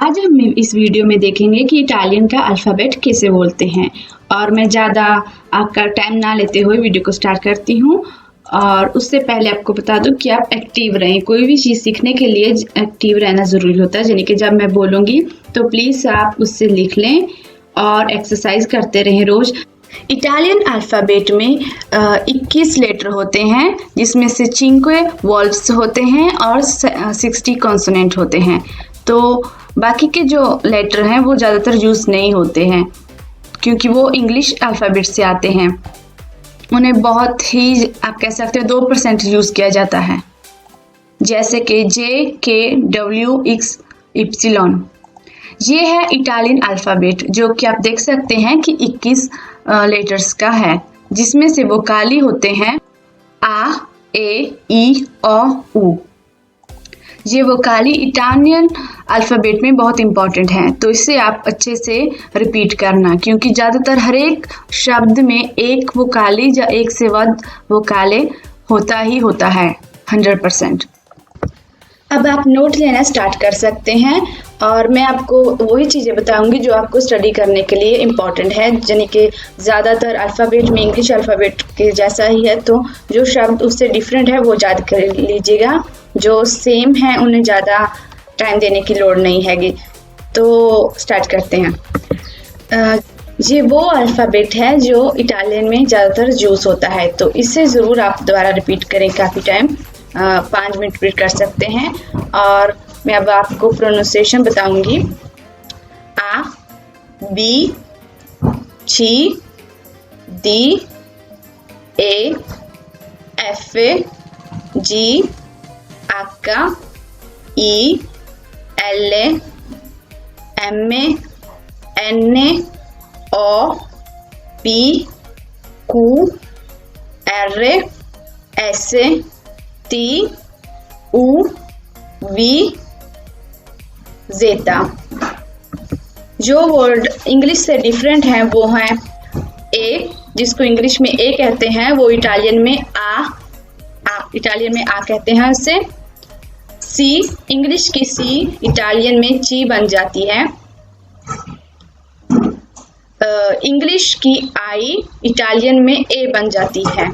आज हम इस वीडियो में देखेंगे कि इटालियन का अल्फ़ाबेट कैसे बोलते हैं। और मैं ज़्यादा आपका टाइम ना लेते हुए वीडियो को स्टार्ट करती हूँ। और उससे पहले आपको बता दूँ कि आप एक्टिव रहें। कोई भी चीज़ सीखने के लिए एक्टिव रहना ज़रूरी होता है। यानी कि जब मैं बोलूँगी तो प्लीज़ आप उससे लिख लें और एक्सरसाइज करते रहें रोज़। इटालियन अल्फ़ाबेट में 21 लेटर होते हैं, जिसमें से 5 वॉल्व्स होते हैं और 60 कॉन्सोनेंट होते हैं। तो बाकी के जो लेटर हैं वो ज़्यादातर यूज़ नहीं होते हैं, क्योंकि वो इंग्लिश अल्फ़ाबेट से आते हैं। उन्हें बहुत ही, आप कह सकते हो, 2% यूज़ किया जाता है, जैसे कि J, K, W, X, Y। ये है इटालियन अल्फ़ाबेट, जो कि आप देख सकते हैं कि 21 लेटर्स का है, जिसमें से वोकाली होते हैं आ, ए, ई, ओ, ऊ। ये वोकाली इटालियन अल्फ़ाबेट में बहुत इंपॉर्टेंट हैं, तो इसे आप अच्छे से रिपीट करना, क्योंकि ज़्यादातर हर एक शब्द में एक वोकाली या एक से अधिक वोकाले होता ही होता है 100%। अब आप नोट लेना स्टार्ट कर सकते हैं और मैं आपको वही चीज़ें बताऊंगी जो आपको स्टडी करने के लिए इम्पॉर्टेंट है। यानी कि ज़्यादातर अल्फ़ाबेट में इंग्लिश अल्फ़ाबेट के जैसा ही है, तो जो शब्द उससे डिफरेंट है वो याद कर लीजिएगा। जो सेम है उन्हें ज़्यादा टाइम देने की लोड़ नहीं हैगी। तो स्टार्ट करते हैं। ये वो अल्फ़ाबेट है जो इटालियन में ज़्यादातर यूज़ होता है, तो इसे ज़रूर आप दोबारा रिपीट करें। काफ़ी टाइम 5 मिनट रिपीट कर सकते हैं। और मैं अब आपको प्रोनाउंसिएशन बताऊंगी। A, B, C, D, E, F, G, H, I, L, M, N, O, P, Q, R, S, T, U, V, Z. जो वर्ड इंग्लिश से डिफरेंट हैं वो हैं ए, जिसको इंग्लिश में ए कहते हैं, वो इटालियन में आ इटालियन में आ कहते हैं उसे। सी, इंग्लिश की सी इटालियन में ची बन जाती है। इंग्लिश की आई इटालियन में ए बन जाती है।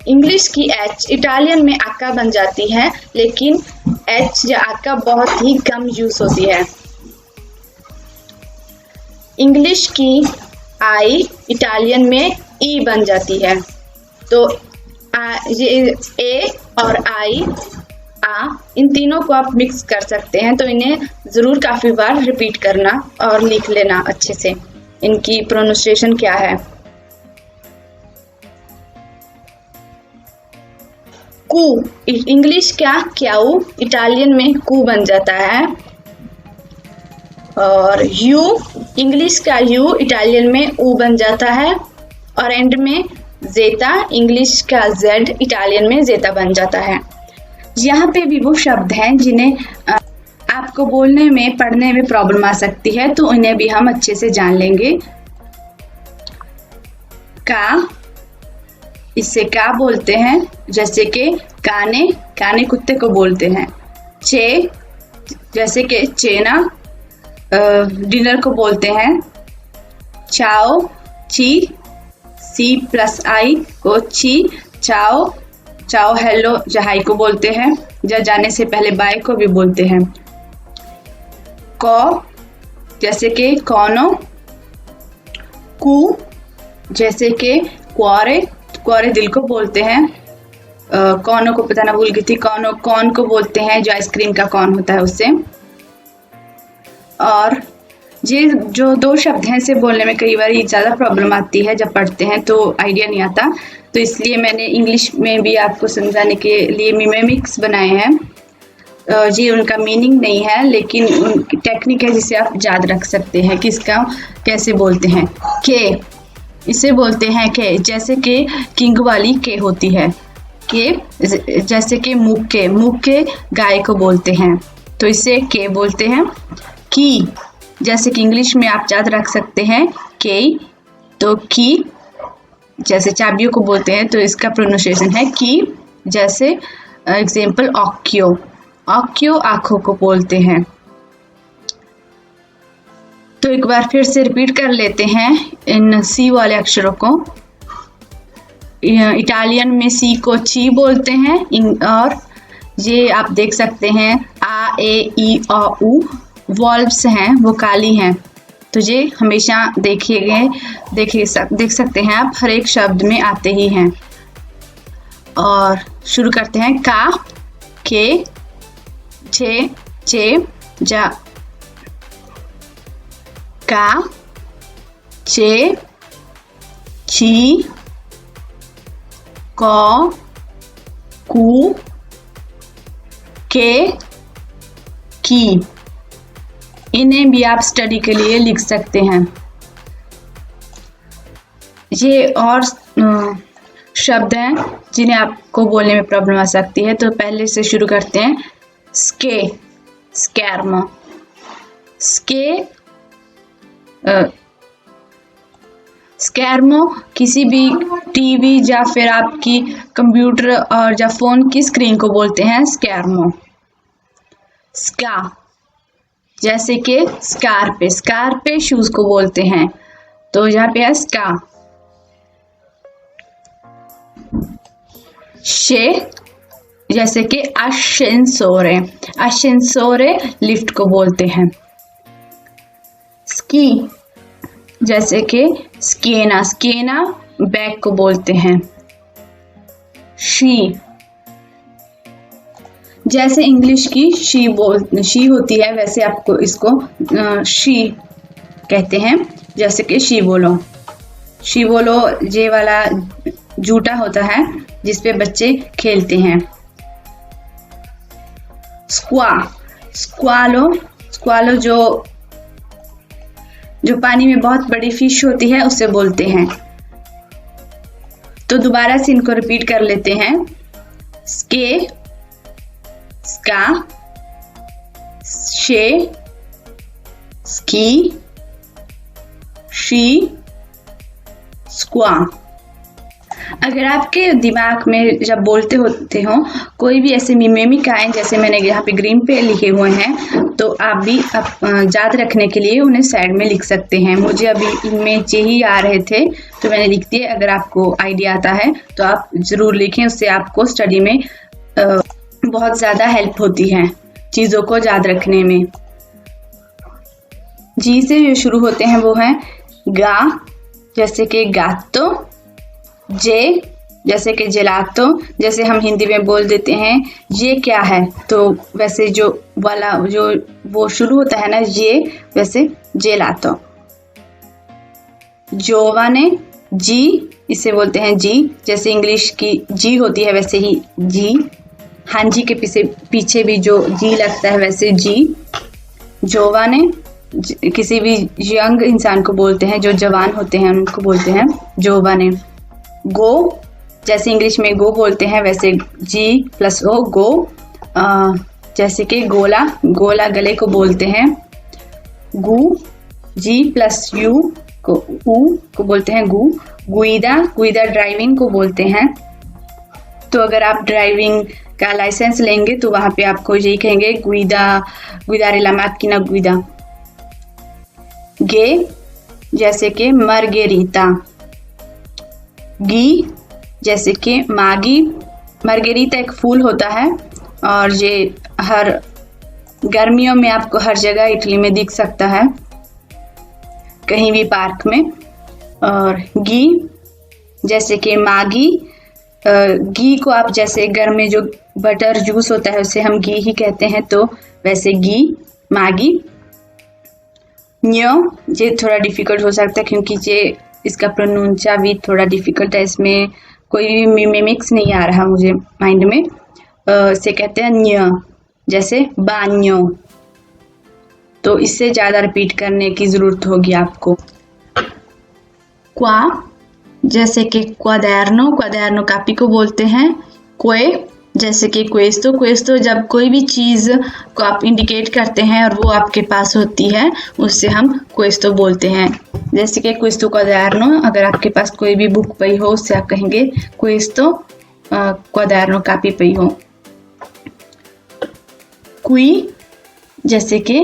इंग्लिश की एच इटालियन में आका बन जाती है, लेकिन एच या आका बहुत ही कम यूज होती है। इंग्लिश की आई इटालियन में ई बन जाती है। तो ये ए और आई, आ, इन तीनों को आप मिक्स कर सकते हैं, तो इन्हें ज़रूर काफ़ी बार रिपीट करना और लिख लेना अच्छे से इनकी प्रोनाउंसिएशन क्या है। कू, इंग्लिश का क्याऊ इटालियन में कू बन जाता है। और यू, इंग्लिश का यू इटालियन में ऊ बन जाता है। और एंड में ज़ेटा, इंग्लिश का जेड इटालियन में ज़ेटा बन जाता है। यहाँ पे भी वो शब्द हैं जिन्हें आपको बोलने में, पढ़ने में प्रॉब्लम आ सकती है, तो उन्हें भी हम अच्छे से जान लेंगे। का, इससे क्या बोलते हैं, जैसे कि काने, काने कुत्ते को बोलते हैं। चे, जैसे कि चेना डिनर को बोलते हैं। चाओ, ची, सी प्लस आई को ची, चाओ, चाओ हेलो या हाई को बोलते हैं, या जाने से पहले बाय को भी बोलते हैं। को, जैसे कि कौनो। कू, जैसे कि क्वारे, क्वारे दिल को बोलते हैं। कौनो को बताना भूल गई थी, कौनो कौन को बोलते हैं, जो आइसक्रीम का कौन होता है उससे। और ये जो 2 शब्द हैं, इसे बोलने में कई बार ज़्यादा प्रॉब्लम आती है, जब पढ़ते हैं तो आइडिया नहीं आता, तो इसलिए मैंने इंग्लिश में भी आपको समझाने के लिए मिमेमिक्स बनाए हैं। ये उनका मीनिंग नहीं है, लेकिन उनकी टेक्निक है जिसे आप याद रख सकते हैं कि इसका कैसे बोलते हैं। के, इसे बोलते हैं के, जैसे कि किंग वाली के होती है। के, जैसे कि मुक्के, मुक्के गाय को बोलते हैं, तो इसे के बोलते हैं। की, जैसे कि इंग्लिश में आप याद रख सकते हैं के, तो की जैसे चाबियों को बोलते हैं, तो इसका प्रोनाउंसिएशन है की। जैसे एग्जाम्पल ऑक्यो, ऑक्यो आंखों को बोलते हैं। तो एक बार फिर से रिपीट कर लेते हैं इन सी वाले अक्षरों को। इटालियन में सी को ची बोलते हैं और ये आप देख सकते हैं आ ए ई ओ उ वॉल्व्स हैं, वोकाली हैं। तो ये हमेशा देख सकते हैं आप, हर एक शब्द में आते ही हैं। और शुरू करते हैं का, के, छे, चे, जा। का, चे, ची, कौ, कू, के, की। इन्हें भी आप स्टडी के लिए लिख सकते हैं। ये और शब्द हैं जिन्हें आपको बोलने में प्रॉब्लम आ सकती है। तो पहले से शुरू करते हैं। स्के, स्कैर्मो, स्के, स्कैर्मो किसी भी टीवी या फिर आपकी कंप्यूटर और या फोन की स्क्रीन को बोलते हैं स्कैर्मो। स्का, जैसे कि स्कार्पे, स्कार्पे शूज को बोलते हैं, तो यहाँ पे है स्का। शे, जैसे कि अशेंसोरे, अशेंसोरे लिफ्ट को बोलते हैं। स्की, जैसे कि स्केना, स्केना बैग को बोलते हैं। शी, जैसे इंग्लिश की शी होती है वैसे आपको इसको शी कहते हैं। जैसे कि शी बोलो, शी बोलो ये वाला जूता होता है जिसपे बच्चे खेलते हैं। स्क्वा, स्क्वालो, स्क्वालो जो पानी में बहुत बड़ी फिश होती है उसे बोलते हैं। तो दोबारा से इनको रिपीट कर लेते हैं। स्के, स्का, शे, स्की, शी, स्क्वा। अगर आपके दिमाग में जब बोलते होते हो कोई भी ऐसे मिमेमिक आए, जैसे मैंने यहाँ पे ग्रीन पे लिखे हुए हैं, तो आप भी याद रखने के लिए उन्हें साइड में लिख सकते हैं। मुझे अभी इनमें यही आ रहे थे तो मैंने लिख दिए। अगर आपको आइडिया आता है तो आप जरूर लिखें, उससे आपको स्टडी में बहुत ज़्यादा हेल्प होती है चीज़ों को याद रखने में। जी से जो शुरू होते हैं वो हैं गा, जैसे कि गातो। जे, जैसे कि जेलातो, जैसे हम हिंदी में बोल देते हैं ये क्या है, तो वैसे जो वाला जो वो शुरू होता है ना ये, वैसे जेलातो। जोवाने, जी, इसे बोलते हैं जी, जैसे इंग्लिश की जी होती है वैसे ही जी। हाँ जी के पीछे भी जो जी लगता है वैसे जी। जोवाने, किसी भी यंग इंसान को बोलते हैं, जो जवान होते हैं उनको बोलते हैं जोवाने। गो, जैसे इंग्लिश में गो बोलते हैं वैसे जी प्लस ओ, गो। जैसे कि गोला, गोला गले को बोलते हैं गु। जी प्लस यू को ऊ को बोलते हैं गु। गुइदा, गुइदा ड्राइविंग को बोलते हैं। तो अगर आप ड्राइविंग का लाइसेंस लेंगे तो वहां पे आपको यही कहेंगे गुइदा, गुइदारे ला माकिना गुइदा। गे, जैसे कि मार्गेरीता। गी, जैसे कि मागी। मार्गेरीता एक फूल होता है और ये हर गर्मियों में आपको हर जगह इटली में दिख सकता है, कहीं भी पार्क में। और गी, जैसे कि मागी। घी को आप जैसे घर में जो बटर जूस होता है उसे हम घी ही कहते हैं, तो वैसे घी, मागी। न्यो, ये थोड़ा डिफिकल्ट हो सकता है क्योंकि ये इसका प्रोनाउंसिया भी थोड़ा डिफिकल्ट है, इसमें कोई भी मिमिक्स नहीं आ रहा मुझे माइंड में। इसे कहते हैं न्यो, जैसे बान्यो। तो इससे ज़्यादा रिपीट करने की ज़रूरत होगी आपको। क्वा, जैसे कि क्वाderno, क्वाderno कापी को बोलते हैं। क्वे, जैसे कि क्वेस्तो, क्वेस्तो जब कोई भी चीज़ को आप इंडिकेट करते हैं और वो आपके पास होती है उससे हम क्वेस्तो बोलते हैं। जैसे कि क्वेस्तो क्वाderno, अगर आपके पास कोई भी बुक पई हो उससे आप कहेंगे क्वेस्तो क्वाderno, कापी पई हो। क्वी, जैसे कि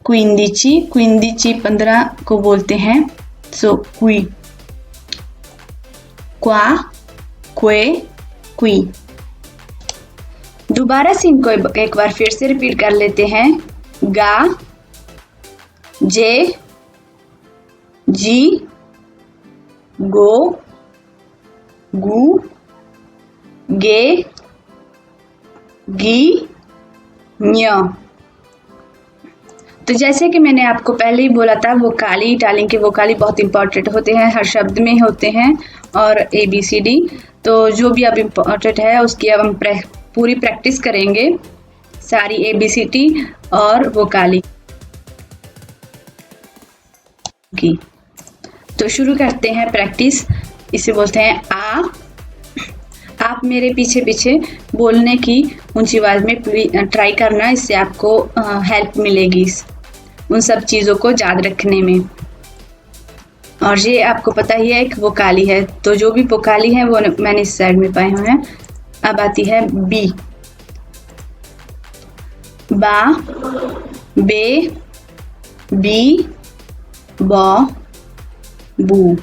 क्विंदिची, क्विंदिची 15 को बोलते हैं, सो क्वी। क्वा, क्वे, क्वी। दोबारा से इनको एक बार फिर से रिपीट कर लेते हैं। गा, जे, जी, गो, गु, गे, गी, न्य। तो जैसे कि मैंने आपको पहले ही बोला था, वोकाली, इटालियन के वोकाली बहुत इंपॉर्टेंट होते हैं, हर शब्द में होते हैं, और ABCD। तो जो भी अब इम्पोर्टेंट है उसकी अब हम पूरी प्रैक्टिस करेंगे, सारी ABCD और वोकाली की। तो शुरू करते हैं प्रैक्टिस। इसे बोलते हैं आ। आप मेरे पीछे पीछे बोलने की ऊंची आवाज में ट्राई करना, इससे आपको हेल्प मिलेगी उन सब चीज़ों को याद रखने में। और ये आपको पता ही है एक वोकाली है, तो जो भी वोकाली है वो मैंने इस साइड में पाए हुए हैं। अब आती है बी। बा, बे, बी, बॉ, बू।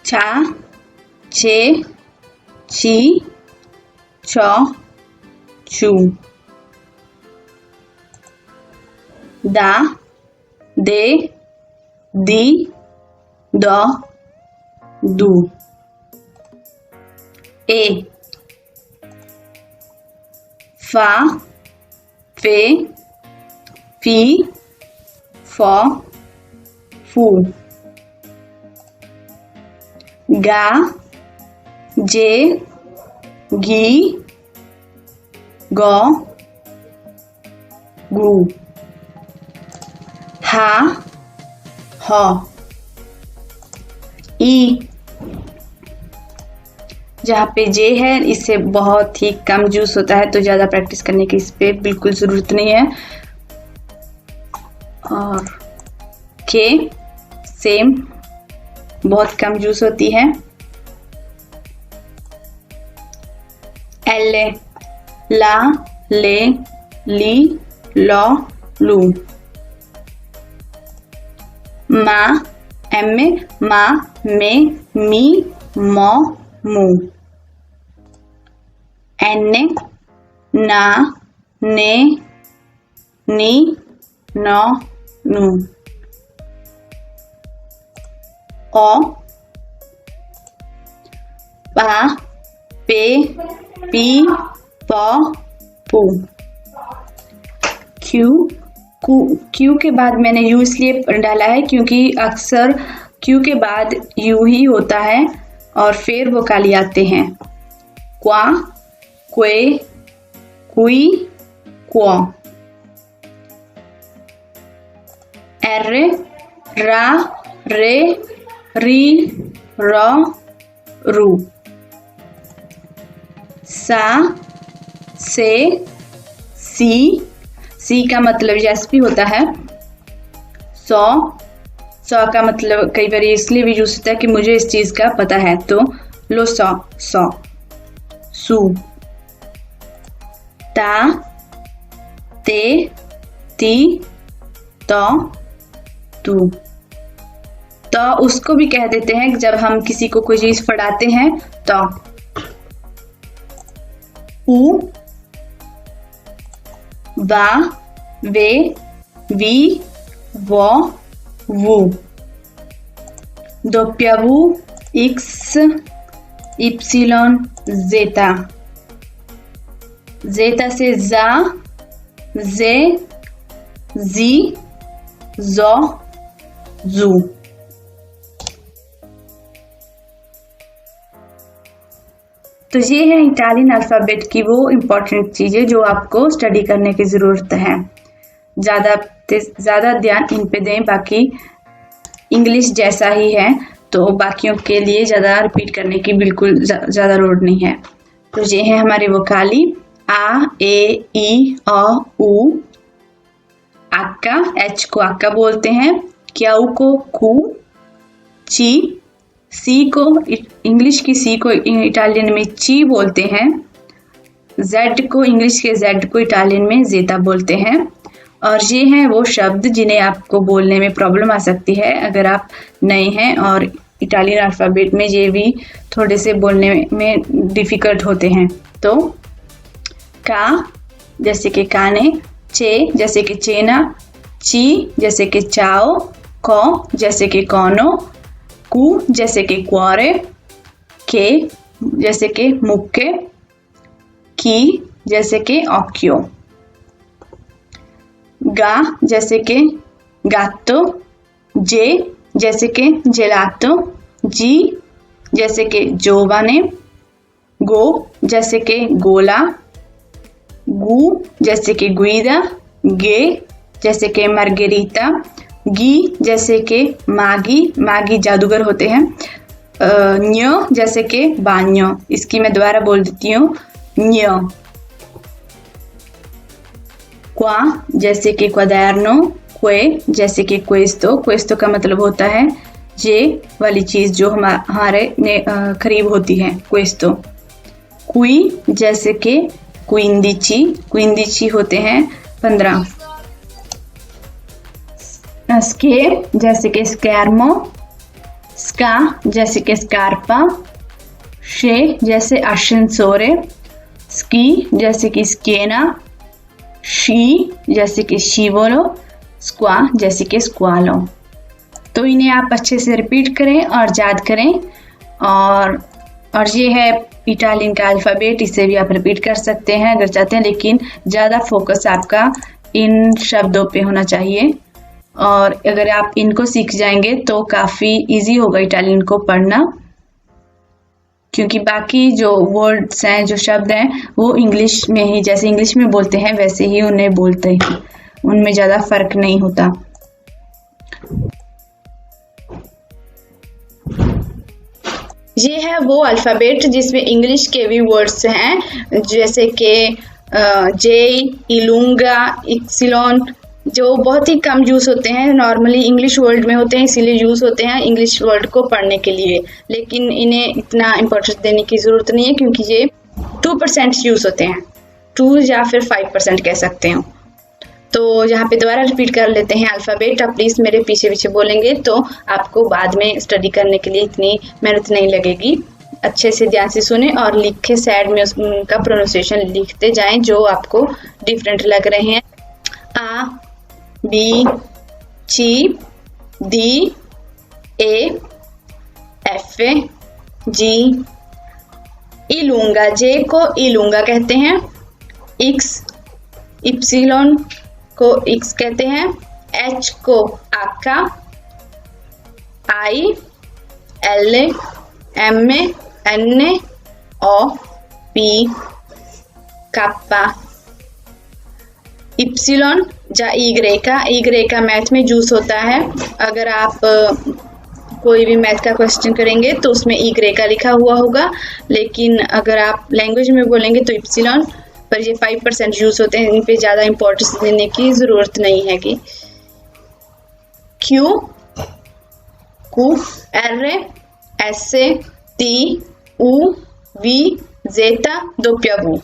चा, चे, ची, चौ, चू। दा, दे, दी, दो, दू। ए। फा, फे, फी, फौ, फू। गा, जे, गी, गौ, गू। हा, हौ। ई। जहाँ पे जे है इससे बहुत ही कम जूस होता है, तो ज़्यादा प्रैक्टिस करने की इस पे बिल्कुल ज़रूरत नहीं है। और के, सेम, बहुत कम जूस होती है। एल, ला, ले, ली, लो, लू। मा, एम, मा, मे, मी, मो, मू। एन, ना, ने, नी, नो, नू। ओ, पा, पे, पी, पौ, पू। क्यू के बाद मैंने यू इसलिए डाला है क्योंकि अक्सर क्यू के बाद यू ही होता है और फिर वोकाली आते हैं। क्वा, क्वे, क्वी, क्वो। एर, रा, रे, री, रो, रू। सा, से, सी का मतलब यस भी होता है। सौ का मतलब कई बार इसलिए भी यूज होता है कि मुझे इस चीज का पता है, तो लो सौ। सू। ता, ते, ती, तो, तू। तो उसको भी कह देते हैं जब हम किसी को कोई चीज पढ़ाते हैं तो। ऊ, वा, वे, वी, वो, वू। दोप्यावू, एक्स, इप्सिलॉन, जेटा। जेटा से जा, जे, जी, जो, जू। तो ये है इटालियन अल्फ़ाबेट की वो इम्पोर्टेंट चीज़ें जो आपको स्टडी करने की ज़रूरत है। ज़्यादा ध्यान इन पे दें, बाकी इंग्लिश जैसा ही है तो बाकियों के लिए ज़्यादा रिपीट करने की बिल्कुल ज़्यादा लोड नहीं है। तो ये है हमारी वोकाली आ, ए, ई, ओ, ऊ। आक्का, एच को आक्का बोलते हैं, क्याऊ को कू, ची, सी को इंग्लिश की सी को इटालियन में ची बोलते हैं। जेड को इंग्लिश के जेड को इटालियन में जेता बोलते हैं। और ये हैं वो शब्द जिन्हें आपको बोलने में प्रॉब्लम आ सकती है अगर आप नए हैं, और इटालियन अल्फ़ाबेट में ये भी थोड़े से बोलने में डिफ़िकल्ट होते हैं। तो का जैसे कि काने, चे जैसे कि चेना, ची जैसे कि चाओ, कौ जैसे कि कौनो, कु जैसे कि क्वारे, के जैसे कि मुक्के, की जैसे कि ऑक्यो, गा जैसे कि गातो, जे जैसे कि जेलातो, जी जैसे कि जोवाने, गो जैसे कि गोला, गू जैसे कि गुइदा, गे जैसे कि मार्गेरिता, गी जैसे कि मागी, मागी जादूगर होते हैं, न्यो जैसे कि बान्यो। इसकी मैं दोबारा बोल देती हूँ, न्यो। क्वा जैसे कि क्वाderno, क्वे जैसे कि क्वेस्तो, क्वेस्तो का मतलब होता है ये वाली चीज़ जो हमारे करीब होती है, क्वेस्तो। क्वी जैसे कि क्विंदिची, क्विंदिची होते हैं 15। स्के जैसे कि स्कैर्मो, स्का जैसे कि स्कारपा, शे जैसे अशेंसोरे, स्की जैसे कि स्केना, शी जैसे कि शिवोलो, स्क्वा जैसे कि स्क्वालो। तो इन्हें आप अच्छे से रिपीट करें और याद करें। और ये है इटालियन का अल्फ़ाबेट, इसे भी आप रिपीट कर सकते हैं अगर चाहते हैं, लेकिन ज़्यादा फोकस आपका इन शब्दों पे होना चाहिए। और अगर आप इनको सीख जाएंगे तो काफ़ी इजी होगा इटालियन को पढ़ना, क्योंकि बाकी जो वर्ड्स हैं, जो शब्द हैं, वो इंग्लिश में ही, जैसे इंग्लिश में बोलते हैं वैसे ही उन्हें बोलते हैं, उनमें ज़्यादा फर्क नहीं होता। ये है वो अल्फ़ाबेट जिसमें इंग्लिश के भी वर्ड्स हैं, जैसे कि जे, इलूंगा, इक्सिलॉन, जो बहुत ही कम यूज़ होते हैं, नॉर्मली इंग्लिश वर्ड में होते हैं, इसीलिए यूज़ होते हैं इंग्लिश वर्ड को पढ़ने के लिए, लेकिन इन्हें इतना इम्पोर्टेंस देने की ज़रूरत नहीं है क्योंकि ये 2% यूज़ होते हैं, 2 या फिर 5% कह सकते हो। तो यहाँ पे दोबारा रिपीट कर लेते हैं अल्फ़ाबेट। आप प्लीज़ मेरे पीछे पीछे बोलेंगे तो आपको बाद में स्टडी करने के लिए इतनी मेहनत नहीं लगेगी। अच्छे से ध्यान से सुने और लिखे साइड में उसका प्रोनाउंसिएशन लिखते जाएं जो आपको डिफरेंट लग रहे हैं। आ, बी, ची, डी, ए, एफ, जी, इलूंगा, जे को इलूंगा कहते हैं, एक्स, इप्सिलॉन को एक्स कहते हैं, एच को आका, आई, L, M, N, O, P, काप्पा, epsilon या ई मैथ में यूज होता है। अगर आप कोई भी मैथ का क्वेश्चन करेंगे तो उसमें ई लिखा हुआ होगा, लेकिन अगर आप लैंग्वेज में बोलेंगे तो इप्सिलॉन, पर ये 5% यूज होते हैं, इन पे ज़्यादा इंपॉर्टेंस देने की ज़रूरत नहीं है। कि क्यू, कू, R, S, T, U, V, zeta, दोप्यागू।